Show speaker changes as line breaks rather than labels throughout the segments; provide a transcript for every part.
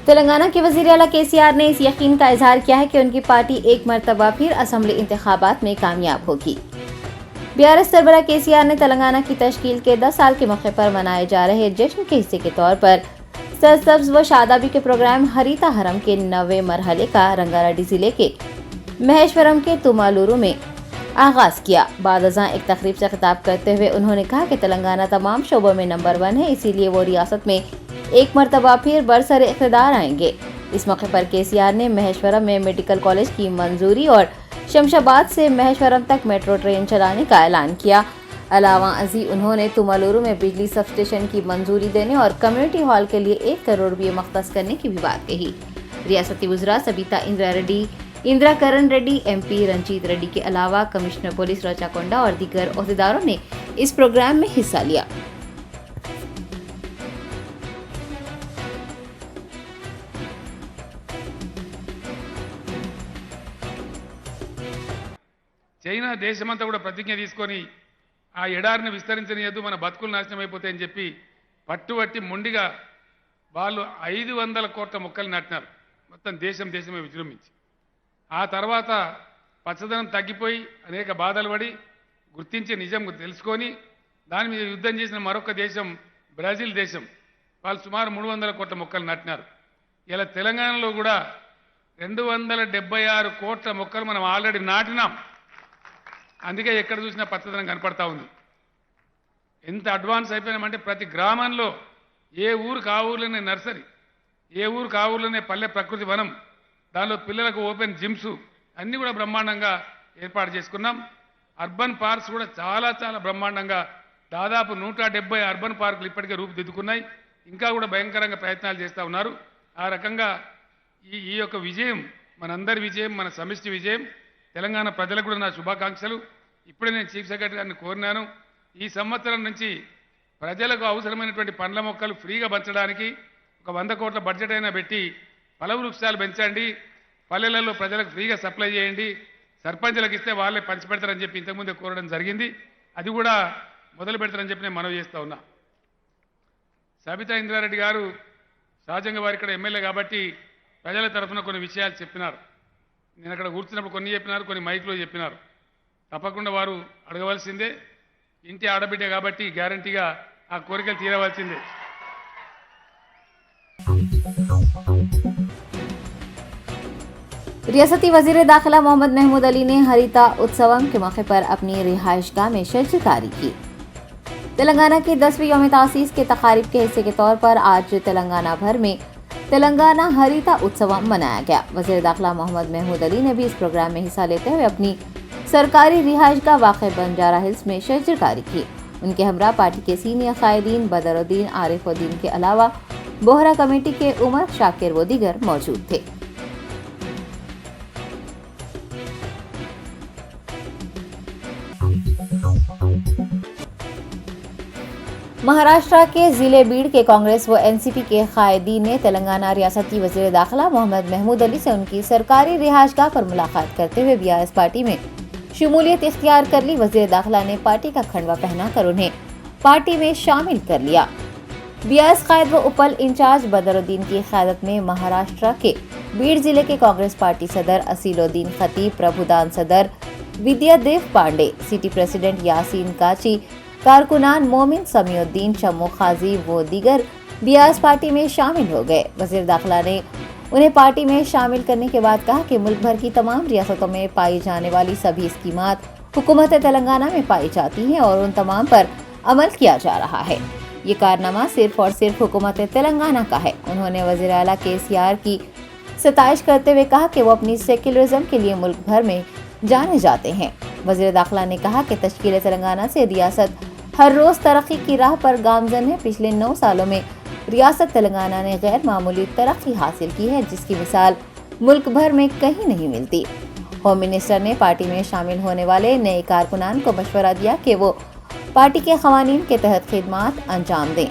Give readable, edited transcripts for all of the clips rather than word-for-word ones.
तेलंगाना के वज़ीर आला केसीआर ने इस यकीन का इजहार किया है कि उनकी पार्टी एक मरतबा फिर असेंबली इंतखाबात में कामयाब होगी। बीआरएस सरबराह केसीआर ने तेलंगाना की तश्कील के 10 साल के मौके पर मनाए जा रहे जश्न के हिस्से के तौर पर सरसब्ज व शादाबी के प्रोग्राम हरिता हरम के 9वें मरहले का रंगारेड्डी जिले के महेश्वरम के तुमालुरु में आगाज किया। बाद अज़ां एक तकरीब से खिताब करते हुए उन्होंने कहा कि तेलंगाना तमाम शोबों में नंबर 1 है, इसीलिए वो रियासत में एक मरतबा फिर बरसरे इक़्तिदार आएंगे। इस मौके पर केसीआर ने महेश्वरम में मेडिकल कॉलेज की मंजूरी और शमशाबाद से महेश्वरम तक मेट्रो ट्रेन चलाने का ऐलान किया। अलावा अजी उन्होंने तुमालुरु में बिजली सब स्टेशन की मंजूरी देने और कम्युनिटी हॉल के लिए 1 करोड़ रुपये मख्तस करने की भी बात कही। रियासती वज़रा सबिता इंदिरा करण रेड्डी, MP रंजीत रेड्डी के अलावा कमिश्नर पुलिस रचाकोंडा और दीगर ओहदेदारों ने इस प्रोग्राम में हिस्सा लिया।
చైనా దేశమంతా కూడా ప్రతిజ్ఞ తీసుకొని ఆ ఎడారిని విస్తరించనియద్దు, మన బతుకులు నాశనం అయిపోతాయని చెప్పి పట్టుబట్టి మొండిగా వాళ్ళు 500 కోట్ల మొక్కలు నాటినారు, మొత్తం దేశమే విజృంభించి. ఆ తర్వాత పచ్చదనం తగ్గిపోయి అనేక బాధలు పడి గుర్తించి నిజం తెలుసుకొని దాని మీద యుద్ధం చేసిన మరొక దేశం బ్రెజిల్ దేశం, వాళ్ళు సుమారు 300 కోట్ల మొక్కలు నాటినారు. ఇలా తెలంగాణలో కూడా 276 కోట్ల మొక్కలు మనం ఆల్రెడీ నాటినాం. అందుకే ఎక్కడ చూసినా పచ్చదనం కనపడతా ఉంది. ఎంత అడ్వాన్స్ అయిపోయినామంటే ప్రతి గ్రామంలో ఏ ఊరికి ఆ ఊర్లోనే నర్సరీ, ఏ ఊరికి ఆ ఊర్లోనే పల్లె ప్రకృతి వనం, దానిలో పిల్లలకు ఓపెన్ జిమ్స్ అన్నీ కూడా బ్రహ్మాండంగా ఏర్పాటు చేసుకున్నాం. అర్బన్ పార్క్స్ కూడా చాలా బ్రహ్మాండంగా దాదాపు 170 అర్బన్ పార్కులు ఇప్పటికే రూపుదిద్దుకున్నాయి. ఇంకా కూడా భయంకరంగా ప్రయత్నాలు చేస్తూ ఉన్నారు. ఆ రకంగా ఈ యొక్క విజయం మనందరి విజయం, మన సమిష్టి విజయం. తెలంగాణ ప్రజలకు కూడా నా శుభాకాంక్షలు. ఇప్పుడే నేను చీఫ్ సెక్రటరీ గారిని కోరినాను, ఈ సంవత్సరం నుంచి ప్రజలకు అవసరమైనటువంటి పండ్ల మొక్కలు ఫ్రీగా పంచడానికి ఒక 100 కోట్ల బడ్జెట్ అయినా పెట్టి ఫల వృక్షాలు పెంచండి, పల్లెలలో ప్రజలకు ఫ్రీగా సప్లై చేయండి, సర్పంచులకు ఇస్తే వాళ్ళే పంచిపెడతారని చెప్పి ఇంతకుముందే కోరడం జరిగింది. అది కూడా మొదలు పెడతారని చెప్పి నేను మనవి చేస్తూ ఉన్నా. సబితా ఇంద్రారెడ్డి గారు సహజంగా వారు ఇక్కడ ఎమ్మెల్యే కాబట్టి ప్రజల తరఫున కొన్ని విషయాలు చెప్పినారు. నేను అక్కడ కూర్చున్నప్పుడు కొన్ని చెప్పినారు, కొన్ని మైక్లో చెప్పినారు. తప్పకుండా వారు అడగవలసిందే. ఇంటి ఆడబిడ్డ కాబట్టి గ్యారంటీగా ఆ కోరికలు తీరవలసిందే.
रियासती वज़ीर दाखिला मोहम्मद महमूद अली ने हरिता उत्सवम के मौके पर अपनी रिहाइशगाह में शजरकारी की। तेलंगाना के 10वीं यौम तासीस के तकारीब के हिस्से के तौर पर आज तेलंगाना भर में तेलंगाना हरिता उत्सवम मनाया गया। वज़ीर दाखिला मोहम्मद महमूद अली ने भी इस प्रोग्राम में हिस्सा लेते हुए अपनी सरकारी रिहाइशगाह वाक़ बंजारा हिल्स में शजरकारी की। उनके हमरा पार्टी के सीनियर कायदीन बदरुद्दीन, आरिफुद्दीन के अलावा बोहरा कमेटी के उमर शाकिर व दीगर मौजूद थे। महाराष्ट्र के जिले बीड़ के कांग्रेस व एनसीपी के कायदीन ने तेलंगाना रियासती वज़ीर दाखिला मोहम्मद महमूद अली से उनकी सरकारी रिहाइशगाह पर मुलाकात करते हुए बीआरएस पार्टी में शमूलियत इख्तियार कर ली। वज़ीर दाखिला ने पार्टी का खंडवा पहनाकर उन्हें पार्टी में शामिल कर लिया। बीआरएस कायद व उपल इंचार्ज बदरुद्दीन की क़यादत में महाराष्ट्र के बीड़ जिले के कांग्रेस पार्टी सदर असीलुद्दीन खतीब, प्रभुदान सदर विद्यादेव पांडे, सिटी प्रेसिडेंट यासीन काची, कारकुनान मोमिन समीउद्दीन, शम्मू खाजी वो दीगर बीआरएस पार्टी में शामिल हो गए। वज़ीर दाखिला ने उन्हें पार्टी में शामिल करने के बाद कहा कि मुल्क भर की तमाम रियासतों में पाई जाने वाली सभी स्कीमात हुकूमत तेलंगाना में पाई जाती हैं और उन तमाम पर अमल किया जा रहा है। ये कारनामा सिर्फ और सिर्फ हुकूमत तेलंगाना का है। उन्होंने वज़ीर आला केसीआर की सताइश करते हुए कहा कि वो अपनी सेक्युलरिज्म के लिए मुल्क भर में जाने जाते हैं। वज़ीर दाखिला ने कहा कि तश्कील तेलंगाना से रियासत हर रोज़ तरक्की की राह पर गामजन है। पिछले 9 सालों में रियासत तेलंगाना ने गैर मामूली तरक्की हासिल की है, जिसकी मिसाल मुल्क भर में कहीं नहीं मिलती। होम मिनिस्टर ने पार्टी में शामिल होने वाले नए कारकुनान को मशवरा दिया कि वो पार्टी के क़वानीन के तहत खिदमात अंजाम दें।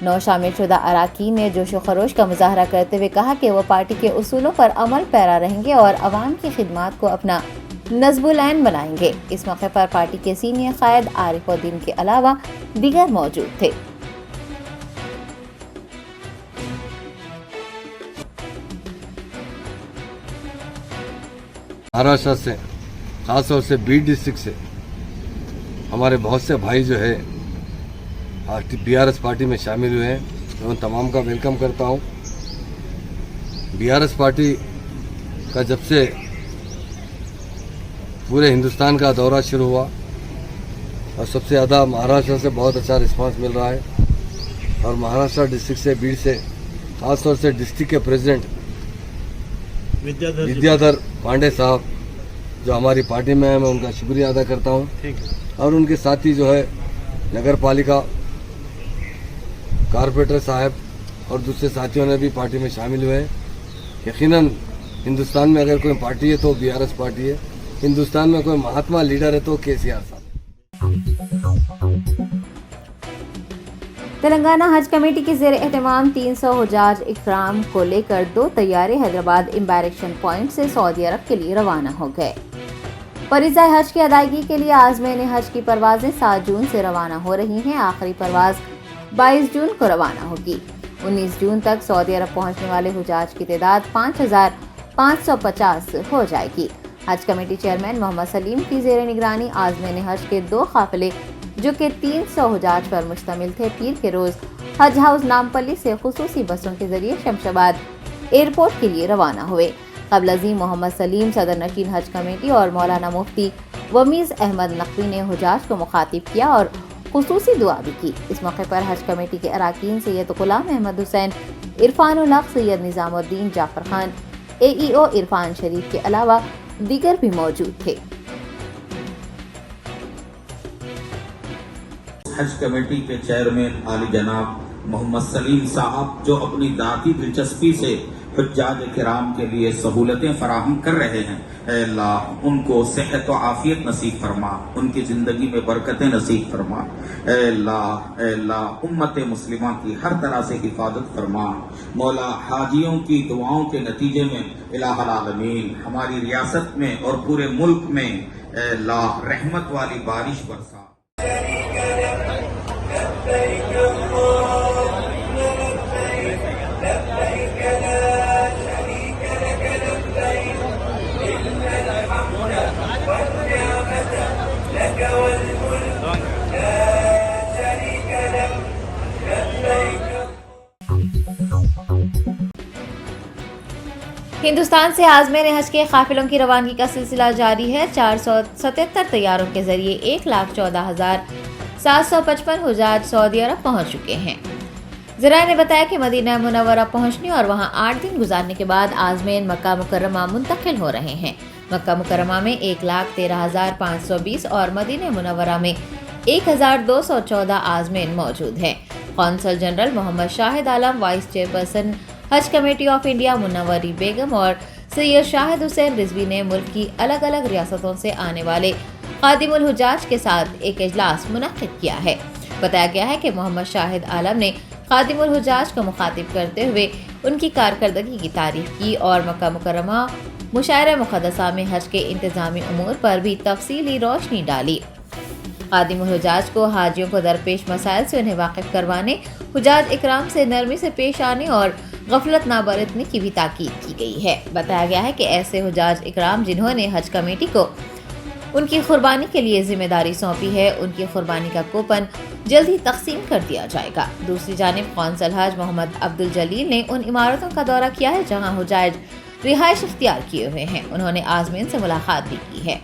9 शामिल शुदा अराकीन ने जोशो खरोश का मुजाहरा करते हुए कहा कि वो पार्टी के उसूलों पर अमल पैरा रहेंगे और अवाम की खिदमात को अपना नज़्बुल-ऐन बनाएंगे। इस मौके पर पार्टी के सीनियर कायद आरिफुद्दीन के अलावा दीगर मौजूद थे।
महाराष्ट्र से, खासतौर से बीड डिस्ट्रिक्ट से हमारे बहुत से भाई जो है बीआरएस पार्टी में शामिल हुए हैं। मैं उन तमाम का वेलकम करता हूं। बीआरएस पार्टी का जब से पूरे हिंदुस्तान का दौरा शुरू हुआ और सबसे ज़्यादा महाराष्ट्र से बहुत अच्छा रिस्पांस मिल रहा है और महाराष्ट्र डिस्ट्रिक्ट से, बीड से, खासतौर से डिस्ट्रिक्ट के प्रेसिडेंट विद्याधर पांडे साहब जो हमारी पार्टी में है, मैं उनका शुक्रिया अदा करता हूं। और उनके साथी जो है नगर पालिका कारपोरेटर साहब और दूसरे साथियों ने भी पार्टी में शामिल हुए हैं। यकीनन हिंदुस्तान में अगर कोई पार्टी है तो बीआरएस पार्टी है, हिंदुस्तान में कोई महात्मा लीडर है तो केसीआर साहब।
तेलंगाना हज कमेटी के ज़ेर एहतमाम 300 हुजाज इकराम को लेकर 2 तैयारे हैदराबाद इम्बैरेक्शन पॉइंट से सऊदी अरब के लिए रवाना हो गए। फरीज़ा हज की अदायगी के लिए आज़मीन हज की परवाजें 7 जून से रवाना हो रही हैं। आखिरी परवाज 22 जून को रवाना होगी। 19 जून तक सऊदी अरब पहुंचने वाले हुजाज की तादाद 5,550 हो जाएगी। हज कमेटी चेयरमैन मोहम्मद सलीम की ज़ेर निगरानी आज़मीन हज के 2 काफिले जो कि 300 हुजाज पर मुश्तमिल थे, पीर के रोज हज हाउस नामपल्ली से खुसूसी बसों के जरिए शमशाबाद एयरपोर्ट के लिए रवाना हुए। कबल अज़ीम मोहम्मद सलीम, सदर नशीन हज कमेटी और मौलाना मुफ्ती वमीज़ अहमद नकवी ने हुजाज को मुखातिब किया और खुसूसी दुआ भी की। इस मौके पर हज कमेटी के अराकीन सैयद गुलाम अहमद हुसैन, इरफानुल हक, सैयद निज़ामुद्दीन जाफर खान, AEO इरफान शरीफ के अलावा दीगर भी मौजूद थे।
हज कमेटी के चेयरमैन आली जनाब मोहम्मद सलीम साहब जो अपनी दाती दिलचस्पी से हुज्जाज किराम के लिए सहूलतें फराहम कर रहे हैं, ऐ अल्लाह उनको सेहत व आफियत नसीब फरमा, उनकी जिंदगी में बरकतें नसीब फरमा। ऐ अल्लाह उम्मत मुस्लिमा की हर तरह से हिफाजत फरमा। मौला हाजियों की दुआओं के नतीजे में इलाहुल आलमीन हमारी रियासत में और पूरे मुल्क में ऐ अल्लाह रहमत वाली बारिश बरसा।
हिंदुस्तान से आज़मीन हज के काफिलों की रवानगी का सिलसिला जारी है। 477 तैयारों के जरिए 1,14,755 हुजाज सऊदी अरब पहुंच चुके हैं। ज़राए ने बताया कि मदीना मुनव्वरा पहुंचने और वहां 8 दिन गुजारने के बाद आज़मीन मक्का मुकर्रमा मुंतकिल हो रहे हैं। मक्का मुकर्रमा में 1,13,520 और मदीना मुनव्वरा में 1,214 आज़मीन मौजूद हैं। कौंसल जनरल मोहम्मद शाहिद आलम, वाइस चेयरपर्सन हज कमेटी ऑफ इंडिया मुन्नवरी बेगम और सैयद शाहिद हुसैन रिजवी ने मुल्क की अलग अलग रियासतों से आने वाले खादिमुल हुजाज के साथ एक इजलास मुनक्किद किया है। बताया गया है कि मोहम्मद शाहिद आलम ने खादिमुल हुजाज को मुखातिब करते हुए उनकी कारकर्दगी की तारीफ की और मक्का मुकर्रमा मुशायरा मुक़द्दसा में हज के इंतजामी उमूर पर भी तफसीली रोशनी डाली। खादिमुल हुजाज को हाजियों को दरपेश मसाइल से उन्हें वाकिफ करवाने, हुजाज इकराम से नरमी से पेश आने और गफलत ना बरतने की भी ताकीद की गई है। बताया गया है कि ऐसे हुजाज इकराम जिन्होंने हज कमेटी को उनकी कुर्बानी के लिए जिम्मेदारी सौंपी है, उनकी कुर्बानी का कूपन जल्द ही तकसीम कर दिया जाएगा। दूसरी जानिब कौंसल हज मोहम्मद अब्दुल जलील ने उन इमारतों का दौरा किया है जहां हुजाज रिहाइश इख्तियार किए हुए हैं। उन्होंने आज़मीन से मुलाकात भी की है।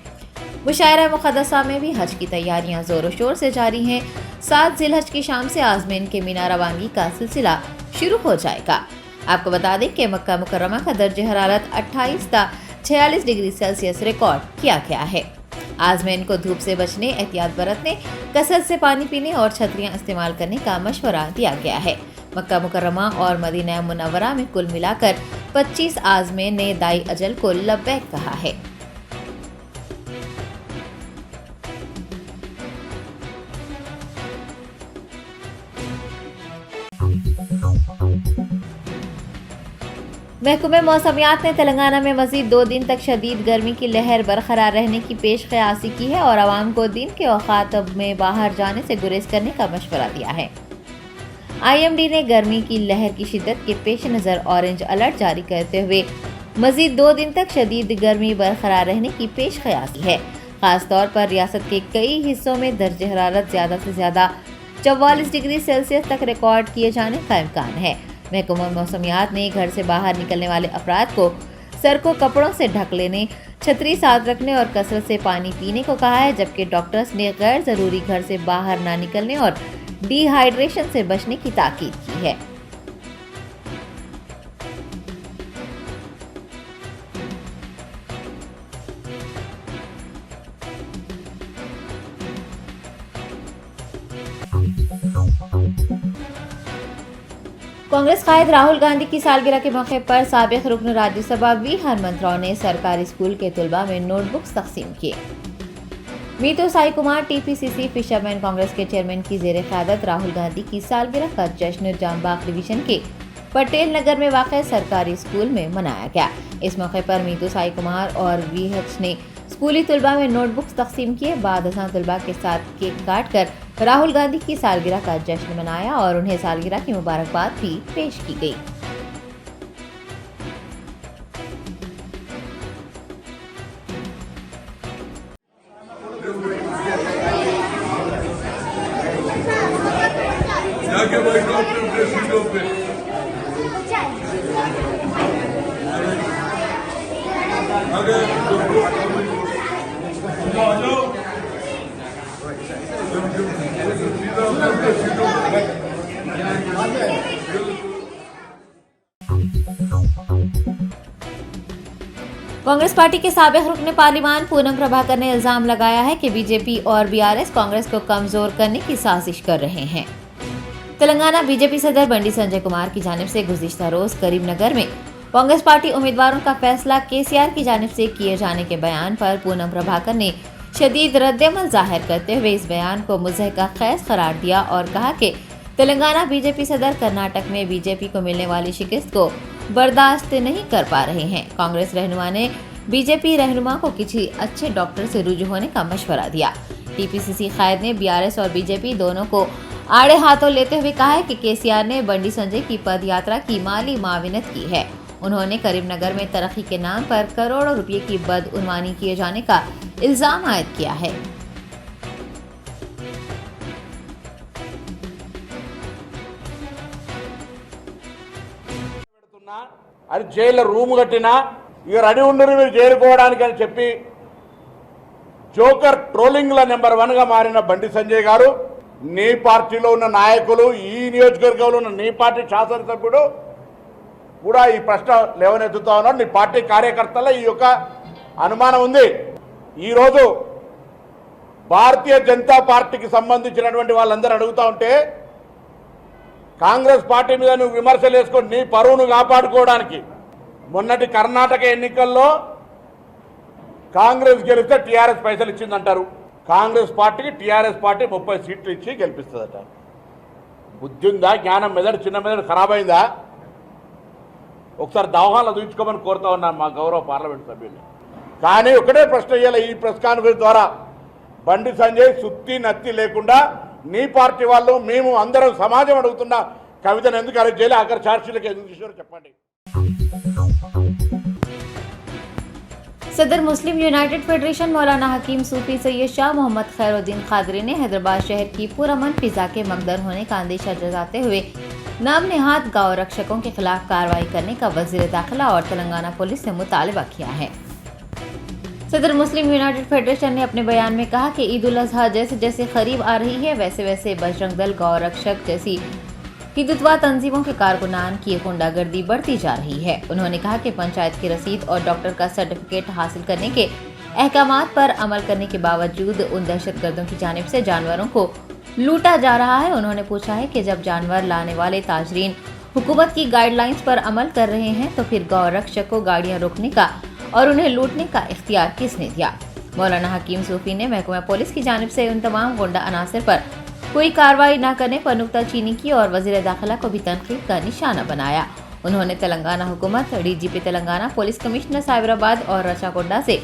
मुशायरा मुक़द्दसा में भी हज की तैयारियां जोरों शोर से जारी हैं। 7 ज़िलहज की शाम से आज़मीन के मीना रवानगी का सिलसिला शुरू हो जाएगा। आपको बता दें कि मक्का मुकर्रमा का दर्जे हरारत 28 था 46 डिग्री सेल्सियस रिकॉर्ड किया गया है। आज़मीन को धूप से बचने, एहतियात बरतने, कसरत से पानी पीने और छतरियां इस्तेमाल करने का मशवरा दिया गया है। मक्का मुकर्रमा और मदीना मुनव्वरा में कुल मिलाकर 25 आज़मीन ने दाई अजल को लब्बैक कहा है। महकमे मौसमियात ने तेलंगाना में मज़ीद 2 दिन तक शदीद गर्मी की लहर बरकरार रहने की पेश क़यासी की है और आवाम को दिन के औक़ात में बाहर जाने से गुरेज करने का मशवरा दिया है। IMD ने गर्मी की लहर की शिद्दत के पेश नज़र ऑरेंज अलर्ट जारी करते हुए मजीद 2 दिन तक शदीद गर्मी बरकरार रहने की पेश क़यासी है। खास तौर पर रियासत के कई हिस्सों में दर्जे हरारत ज़्यादा से ज़्यादा 44 डिग्री सेल्सियस तक रिकॉर्ड किए जाने का इम्कान है। महकमा मौसमियात ने घर से बाहर निकलने वाले अफराद को सर को कपड़ों से ढक लेने, छतरी साथ रखने और कसरत से पानी पीने को कहा है, जबकि डॉक्टर्स ने गैर ज़रूरी घर से बाहर ना निकलने और डिहाइड्रेशन से बचने की ताकीद की है। कांग्रेस कायद राहुल गांधी की सालगिरह के मौके पर साबिक रुकन राज्यसभा वी हरमंत राव ने सरकारी स्कूल के तलबा में नोटबुक्स तकसीम किए। मीतू साई कुमार टीपीसीसी फिशरमैन कांग्रेस के चेयरमैन की जेर क़यादत राहुल गांधी की सालगिरह का जश्न जामबाग डिवीजन के पटेल नगर में वाक़ सरकारी स्कूल में मनाया गया। इस मौके पर मीतू साई कुमार और वीएच ने स्कूली तलबा में नोटबुक्स तकसीम किए। बाद असां तलबा के साथ केक काट कर राहुल गांधी की सालगिरह का जश्न मनाया और उन्हें सालगिरह की मुबारकबाद भी पेश की गई। कांग्रेस पार्टी के साबिक रुकन पार्लिमान पूनम प्रभाकर ने इल्जाम लगाया है कि बीजेपी और बीआरएस कांग्रेस को कमजोर करने की साजिश कर रहे हैं। तेलंगाना बीजेपी सदर बंडी संजय कुमार की जानिब से गुज़िश्ता रोज करीमनगर में कांग्रेस पार्टी उम्मीदवारों का फैसला केसीआर की जानिब से किए जाने के बयान पर पूनम प्रभाकर ने शदीद रद्दअमल जाहिर करते हुए इस बयान को मुज़हिका खैज करार दिया और कहा कि तेलंगाना बीजेपी सदर कर्नाटक में बीजेपी को मिलने वाली शिकस्त को बर्दाश्त नहीं कर पा रहे हैं। कांग्रेस रहनुमा ने बीजेपी रहनुमा को किसी अच्छे डॉक्टर से रुजू होने का मशवरा दिया। टीपीसीसी कायद ने बीआरएस और बीजेपी दोनों को आड़े हाथों लेते हुए कहा है कि केसीआर ने बंडी संजय की पद यात्रा की माली माविनत की है। उन्होंने करीमनगर में तरक्की के नाम पर करोड़ों रुपए की बदउनवानी किए जाने का इल्जाम आयद किया है।
అది జైల్లో రూమ్ కట్టినా ఇక రెడీ ఉండరు మీరు చేరుకోవడానికి అని చెప్పి జోకర్ ట్రోలింగ్ల నెంబర్ 1గా మారిన బండి సంజయ్ గారు, నీ పార్టీలో ఉన్న నాయకులు, ఈ నియోజకవర్గంలో ఉన్న నీ పార్టీ శాసనసభ్యుడు కూడా ఈ ప్రశ్న లేవనెత్తుతా ఉన్నాడు. నీ పార్టీ కార్యకర్తల ఈ యొక్క అనుమానం ఉంది. ఈరోజు భారతీయ జనతా పార్టీకి సంబంధించినటువంటి వాళ్ళందరూ అడుగుతా ఉంటే కాంగ్రెస్ పార్టీ మీద నువ్వు విమర్శలు వేసుకొని నీ పరువును కాపాడుకోవడానికి మొన్నటి కర్ణాటక ఎన్నికల్లో కాంగ్రెస్ గెలిస్తే టీఆర్ఎస్ పైసలు ఇచ్చిందంటారు. కాంగ్రెస్ పార్టీకి టీఆర్ఎస్ పార్టీ 30 సీట్లు ఇచ్చి గెలిపిస్తుందట. బుద్ధి ఉందా? జ్ఞానం మెదడు, చిన్న మెదడు ఖరాబ్ అయిందా? ఒకసారి దవాఖానలో చూపించుకోమని కోరుతా ఉన్నాను మా గౌరవ పార్లమెంట్ సభ్యుల్ని. కానీ ఒకటే ప్రశ్న ఇయ్యాలి ఈ ప్రెస్ కాన్ఫరెన్స్ ద్వారా, బండి సంజయ్ సుత్తి నత్తి లేకుండా నీ పార్టీ వాళ్ళు మేము అందరం సమాజం అడుగుతున్న కవితను ఎందుకు అరెస్ట్ చేయాలి, ఆఖరి ఛార్జ్షీట్లకు ఎందుకు తీశారో చెప్పండి.
सदर मुस्लिम यूनाइटेड फेडरेशन मौलाना हकीम सूफी सैयद शाह मोहम्मद खैरुद्दीन कादरी ने हैदराबाद शहर की पुरअमन फिजा के मकदर होने का अंदेशा जताते हुए नाम नेहाद गौ रक्षकों के खिलाफ कार्रवाई करने का वजीर दाखिला और तेलंगाना पुलिस से मुतालबा किया है। सदर मुस्लिम यूनाइटेड फेडरेशन ने अपने बयान में कहा कि ईद उल अजहा जैसे जैसे करीब आ रही है वैसे वैसे बजरंग दल, गौ रक्षक जैसी हिंदुत्व तंजीमों के कारकुनान की गुंडागर्दी बढ़ती जा रही है। उन्होंने कहा कि पंचायत की रसीद और डॉक्टर का सर्टिफिकेट हासिल करने के अहकामात पर अमल करने के बावजूद उन दहशतगर्दों की जानिब से जानवरों को लूटा जा रहा है। उन्होंने पूछा है कि जब जानवर लाने वाले ताजरीन हुकूमत की गाइडलाइंस पर अमल कर रहे हैं तो फिर गौ रक्षक को गाड़ियाँ रोकने का और उन्हें लूटने का इख्तियार किसने दिया। मौलाना हकीम सूफी ने महकमा पुलिस की जानिब से उन तमाम गुंडा अनासर पर कोई कार्रवाई न करने पर नुक्ताचीनी की और वजीर दाखिला को भी तनकीद का निशाना बनाया। उन्होंने तेलंगाना हुकूमत, DGP Telangana, police commissioner Cyberabad और रचाकोंडा से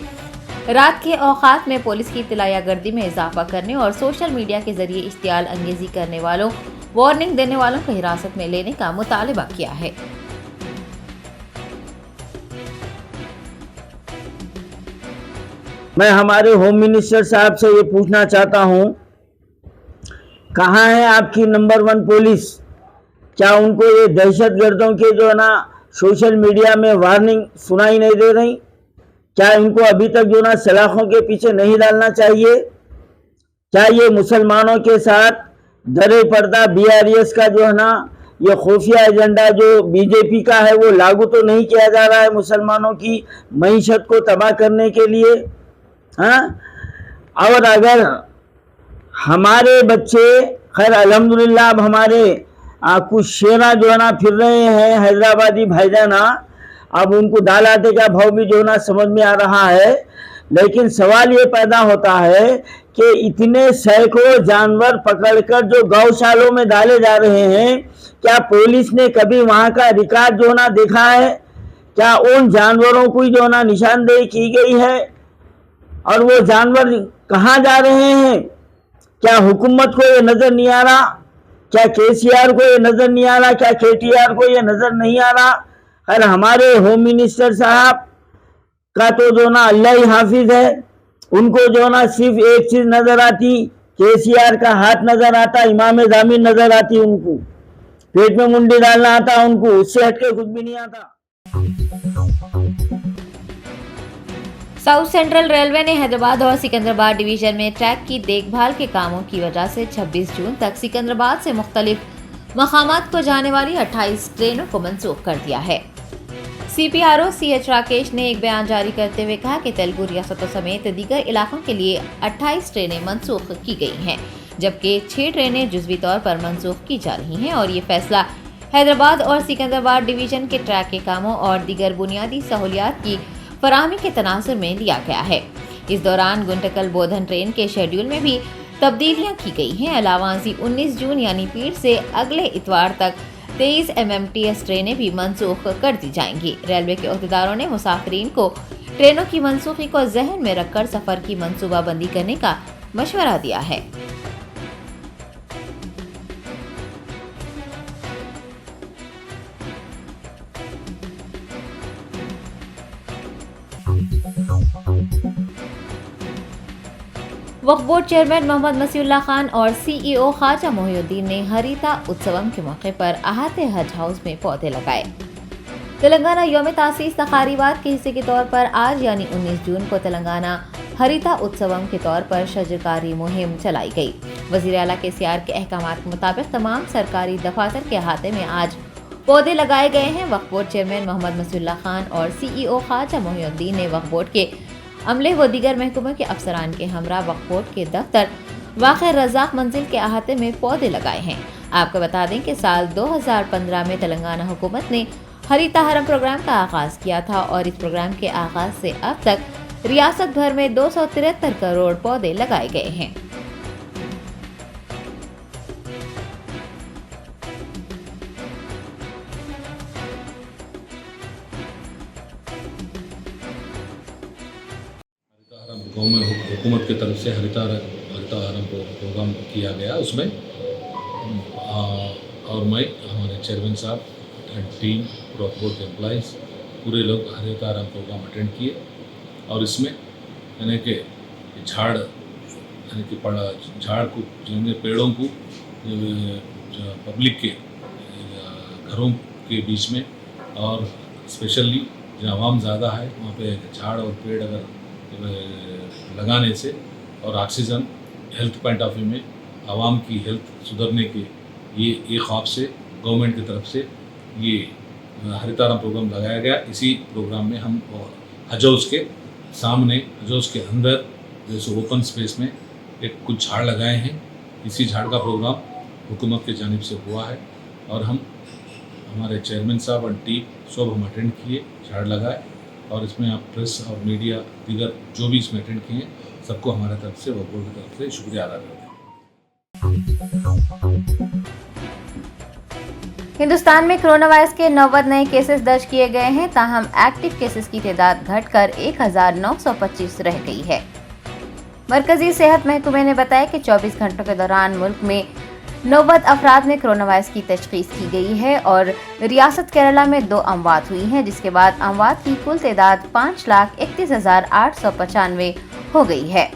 रात के औकात में पुलिस की इत्तलाया गर्दी में इजाफा करने और सोशल मीडिया के जरिए इश्तियाल अंगेजी करने वालों, वार्निंग देने वालों को हिरासत में लेने का मुतालबा किया है।
मैं हमारे होम मिनिस्टर साहब से ये पूछना चाहता हूँ, कहाँ है आपकी नंबर 1 पुलिस? क्या उनको ये दहशतगर्दों के जो है ना सोशल मीडिया में वार्निंग सुनाई नहीं दे रही? क्या इनको अभी तक जो ना सलाखों के पीछे नहीं डालना चाहिए? क्या ये मुसलमानों के साथ दरे पर्दा BRS का जो है ना ये खुफिया एजेंडा जो बीजेपी का है वो लागू तो नहीं किया जा रहा है मुसलमानों की मईशत को तबाह करने के लिए? हाँ, और अगर हमारे बच्चे खैर अल्हम्दुलिल्लाह अब हमारे कुछ शेरा जो है ना फिर रहे हैं हैदराबादी भाईजाना, अब उनको दाल आटे का भाव भी जो है ना समझ में आ रहा है, लेकिन सवाल ये पैदा होता है कि इतने सैकड़ों जानवर पकड़कर जो गौशालों में डाले जा रहे हैं, क्या पुलिस ने कभी वहां का रिकॉर्ड जो ना देखा है? क्या उन जानवरों को जो ना निशानदेही की गई है? और वो जानवर कहाँ जा रहे हैं? क्या हुकूमत को ये नजर नहीं आ रहा? क्या KCR को ये नजर नहीं आ रहा? क्या KTR को ये नजर नहीं आ रहा? खैर हमारे होम मिनिस्टर साहब का तो जो ना अल्लाह ही हाफिज है, उनको जो ना सिर्फ एक चीज नजर आती, KCR का हाथ नजर आता, इमाम जामिन नजर आती, उनको पेट में मुंडी डालना आता उनको, उससे हटके कुछ भी नहीं आता।
साउथ सेंट्रल रेलवे ने हैदराबाद और सिकंदराबाद डिवीजन में ट्रैक की देखभाल के कामों की वजह से 26 जून तक सिकंदराबाद से मुख्तलिफ मकामात को जाने वाली 28 ट्रेनों को मंसूख कर दिया है। CPRO CH राकेश ने एक बयान जारी करते हुए कहा कि तेलुगु रियासतों समेत दीगर इलाकों के लिए 28 ट्रेनें मंसूख की गई हैं, जबकि 6 ट्रेनें जुज़वी तौर पर मंसूख की जा रही हैं और ये फैसला हैदराबाद और सिकंदराबाद डिवीजन के ट्रैक के कामों और दीगर बुनियादी सहूलियात की फराहमी के तनाजुर में लिया गया है। इस दौरान गुंटकल बोधन ट्रेन के शेड्यूल में भी तब्दीलियां की गई हैं। अलावांसी 19 जून यानी पीर से अगले इतवार तक 23 MMTS ट्रेनें भी मंसूख कर दी जाएंगी। रेलवे के अहदेदारों ने मुसाफिरीन को ट्रेनों की मंसूखी को जहन में रखकर सफर की मंसूबाबंदी करने का मशवरा दिया है। वक्फ बोर्ड चेयरमैन मोहम्मद मसीउल्लाह खान और CEO ख्वाजा मोहिउद्दीन ने हरिता उत्सवम के मौके पर अहाते हज हाउस में पौधे लगाए। तेलंगाना यौम तासीस तकारीबात के हिस्से के तौर पर आज यानी 19 जून को तेलंगाना हरिता उत्सवम के तौर पर शजरकारी मुहिम चलाई गई। वज़ीर आला KCR के अहकामात के मुताबिक तमाम सरकारी दफातर के अहाते में आज पौधे लगाए गए हैं। वक्फ बोर्ड चेयरमैन मोहम्मद मसीउल्लाह खान और CEO ख्वाजा मोहिउद्दीन ने वक्फ बोर्ड के अमले व दीगर महकमों के अफसरान के हमरा वक्फ बोर्ड के दफ्तर वाक़े रज़ाक मंजिल के अहाते में पौधे लगाए हैं। आपको बता दें कि साल 2015 में तेलंगाना हुकूमत ने हरिता हरम प्रोग्राम का आगाज़ किया था और इस प्रोग्राम के आगाज़ से अब तक रियासत भर में 273 करोड़ पौधे लगाए गए हैं।
हुकूमत की तरफ से हरिता हरम प्रोग्राम किया गया उसमें और मैं हमारे चेयरमैन साहब एंड टीम वक्फ बोर्ड के एम्प्लॉइज़ पूरे लोग हरिता हरम प्रोग्राम अटेंड किए और इसमें यानी कि झाड़ यानी कि झाड़ को पेड़ों को पब्लिक के घरों के बीच में और स्पेशली जहाँ आवाम ज़्यादा है वहाँ पे झाड़ और पेड़ अगर लगाने से और oxygen health point of view में आवाम की हेल्थ सुधरने के ये ख्वाब से गवर्नमेंट की तरफ से ये हरितारम प्रोग्राम लगाया गया। इसी प्रोग्राम में हम हज हाउस के सामने हज हाउस के अंदर जैसे ओपन स्पेस में एक कुछ झाड़ लगाए हैं। इसी झाड़ का प्रोग्राम हुकूमत की जानिब से हुआ है और हम हमारे चेयरमैन साहब और टीम सब हम अटेंड किए, झाड़ लगाए और इसमें आप प्रेस और मीडिया दीगर जो भी इसमें अटेंड किए हैं सबको हमारे तरफ से वक्फ बोर्ड की तरफ से शुक्रिया अदा करते हैं।
हिंदुस्तान में कोरोना वायरस के 90 नए केसेस दर्ज किए गए हैं, ताहम एक्टिव केसेस की तादाद घटकर 1925 रह गई है। मरकजी सेहत महकमे ने बताया कि 24 घंटों के दौरान मुल्क में 90 अफराद में कोरोना वायरस की तशखीस की गई है और रियासत केरला में 2 अमवात हुई हैं, जिसके बाद अमवात की कुल तादाद 5,31,895 हो गई है।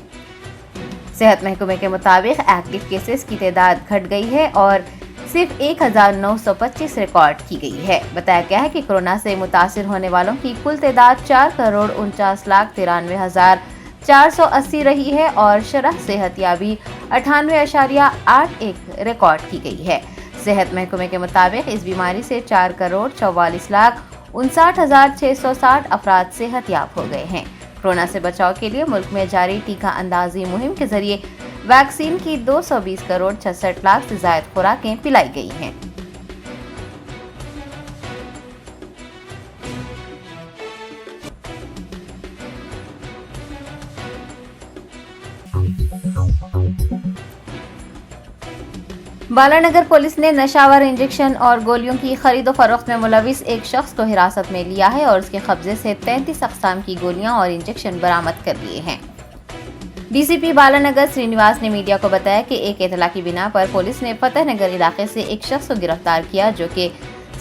सेहत महकमे के मुताबिक एक्टिव केसेस की तादाद घट गई है और सिर्फ 1925 रिकॉर्ड की गई है। बताया गया है कि कोरोना से मुतासिर होने वालों की कुल तादाद 4,49,93,480 रही है और शरह सेहतयाबी 98.81 रिकॉर्ड की गई है। सेहत महकमे के मुताबिक इस बीमारी से 4,44,59,660 अफराद सेहतयाब हो गए हैं। कोरोना से बचाव के लिए मुल्क में जारी टीका अंदाजी मुहिम के जरिए वैक्सीन की 220,66,00,000 से ज्यादा खुराकें पिलाई गई हैं। बालानगर पुलिस ने नशावर इंजेक्शन और गोलियों की खरीदो फरोख्त में मुलविस एक शख्स को हिरासत में लिया है और उसके कब्जे से 33 अक़साम की गोलियां और इंजेक्शन बरामद कर लिए हैं। डीसीपी बालानगर श्रीनिवास ने मीडिया को बताया कि एक इतला की बिना पर पुलिस ने फतेहनगर इलाके से एक शख्स को गिरफ्तार किया जो कि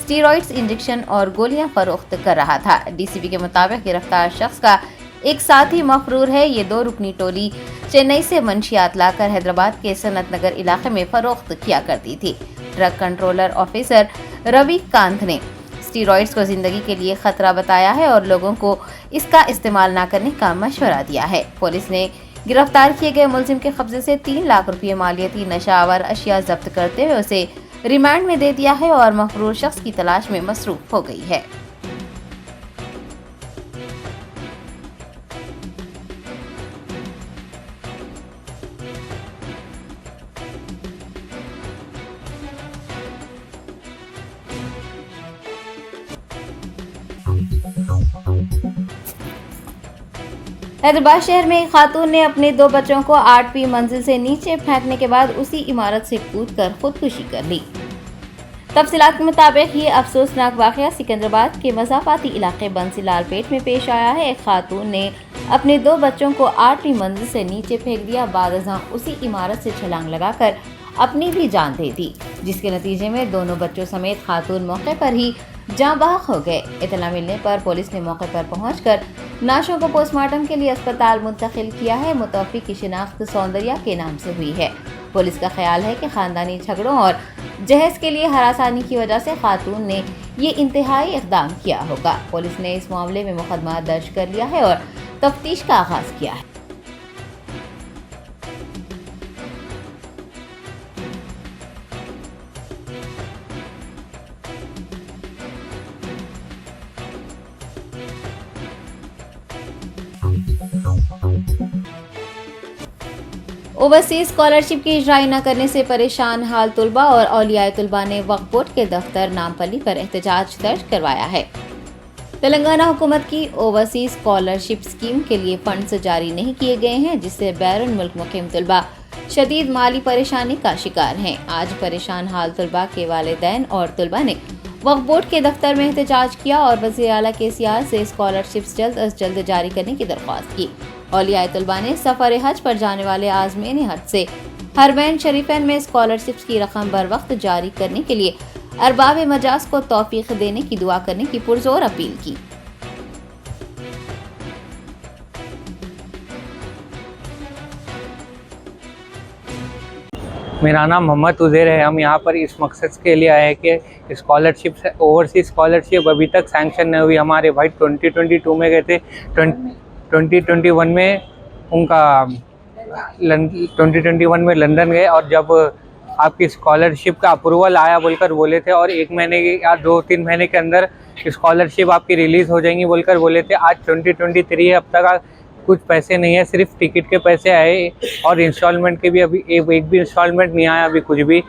स्टीरॉइड्स इंजेक्शन और गोलियां फरोख्त कर रहा था। डीसीपी के मुताबिक गिरफ्तार शख्स का एक साथी मफरूर है। ये 2 रुकनी टोली चेन्नई से मंशियात लाकर हैदराबाद के सनत नगर इलाके में फरोख्त किया करती थी। Drug controller officer Ravi Kant ने स्टीरॉइड्स को जिंदगी के लिए खतरा बताया है और लोगों को इसका इस्तेमाल न करने का मशवरा दिया है। पुलिस ने गिरफ्तार किए गए मुलजिम के कब्जे से 3 लाख रुपये मालियती नशावर अशिया जब्त करते हुए उसे रिमांड में दे दिया है और मफरूर शख्स की तलाश में मसरूफ हो गई है। हैदराबाद शहर में एक खातून ने अपने 2 बच्चों को 8वीं मंजिल से नीचे फेंकने के बाद उसी इमारत से कूदकर खुदकुशी कर ली। तफसीलात के मुताबिक ये अफसोसनाक वाकया सिकंदराबाद के मज़ाफ़ाती इलाके बंसीलाल पेट में पेश आया है। एक खातून ने अपने 2 बच्चों को 8वीं मंजिल से नीचे फेंक दिया। बादअज़ां उसी इमारत से छलांग लगाकर अपनी भी जान दे दी, जिसके नतीजे में दोनों बच्चों समेत खातून मौके पर ही जाँ बहक हो गए। इतला मिलने पर पुलिस ने मौके पर पहुंचकर नाशों को पोस्टमार्टम के लिए अस्पताल मुंतकिल किया है। मुतवफ़्फ़ी की शिनाख्त सौंदर्या के नाम से हुई है। पुलिस का ख्याल है कि खानदानी झगड़ों और जहेज के लिए हरासानी की वजह से खातून ने ये इंतहाई इक़दाम किया होगा। पुलिस ने इस मामले में मुकदमा दर्ज कर लिया है और तफ्तीश का आगाज किया है। ओवरसीज स्कॉलरशिप की इजराई न करने से परेशान हाल तुलबा और औलियाए तुलबा ने वक्फ बोर्ड के दफ्तर नामपल्ली पर एहतजाज दर्ज करवाया है। तेलंगाना हुकूमत की ओवरसीज स्कॉलरशिप स्कीम के लिए फंड्स जारी नहीं किए गए हैं, जिससे बैरून मुल्क मुकीम तुलबा शदीद माली परेशानी का शिकार हैं। आज परेशान हाल तुलबा के वालिदैन और तुलबा ने वक्फ बोर्ड के दफ्तर में एहतजाज किया और वज़ीर आला KCR से स्कॉलरशिप्स जल्द अज जल्द जारी करने की दरख्वास्त की। औलियाए तुलबा ने सफ़र हज पर जाने वाले आज़मीन हज से हरमैन शरीफैन में स्कॉलरशिप्स की रकम बर वक्त जारी करने के लिए अरबाब मजाज को तौफीक देने की दुआ करने की पुरजोर अपील की।
मेरा नाम मोहम्मद उज़ैर है। हम यहाँ पर इस मकसद के लिए आए हैं कि स्कॉलरशिप ओवरसीज स्कॉलरशिप अभी तक सैंक्शन नहीं हुई। हमारे भाई 2022 में गए थे, 2021 में उनका 2021 में लंदन गए और जब आपकी स्कॉलरशिप का अप्रूवल आया बोलकर बोले थे और 1 महीने या 2-3 महीने के अंदर स्कॉलरशिप आपकी रिलीज़ हो जाएंगी बोलकर बोले थे। आज 2023 है, अब तक कुछ पैसे नहीं है, सिर्फ टिकट के पैसे आए और इंस्टॉलमेंट के भी अभी एक भी इंस्टॉलमेंट नहीं आया अभी कुछ भी।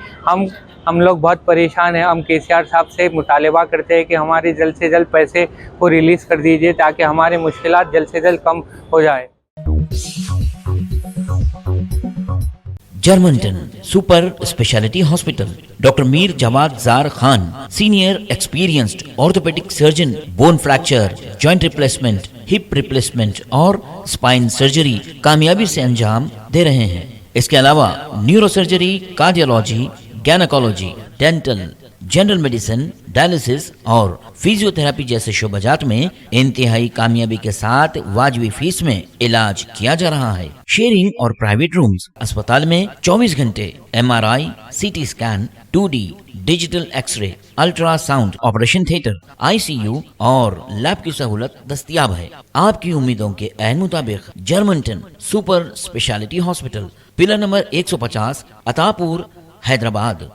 हम लोग बहुत परेशान हैं। हम KCR साहब से मुतालबा करते हैं कि हमारे जल्द से जल्द पैसे को रिलीज़ कर दीजिए ताकि हमारे मुश्किलात जल्द से जल्द कम हो जाए।
Germanten super speciality hospital, doctor Mir Jawad Jar Khan, senior experienced orthopaedic surgeon, bone fracture, joint replacement, hip replacement और स्पाइन सर्जरी कामयाबी से अंजाम दे रहे हैं। इसके अलावा neuro surgery, cardiology, gynaecology, dental, general medicine, dialysis और फिजियोथेरेपी जैसे शोबाजात में इंतहाई कामयाबी के साथ वाजबी फीस में इलाज किया जा रहा है। शेयरिंग और प्राइवेट रूम्स। अस्पताल में 24 घंटे MRI, CT scan, 2D digital x ray, ultrasound, operation theatre, ICU और लैब की सहूलत दस्तयाब है। आपकी उम्मीदों के ऐन मुताबिक Germanten super speciality hospital, pillar number 150, Attapur, Hyderabad.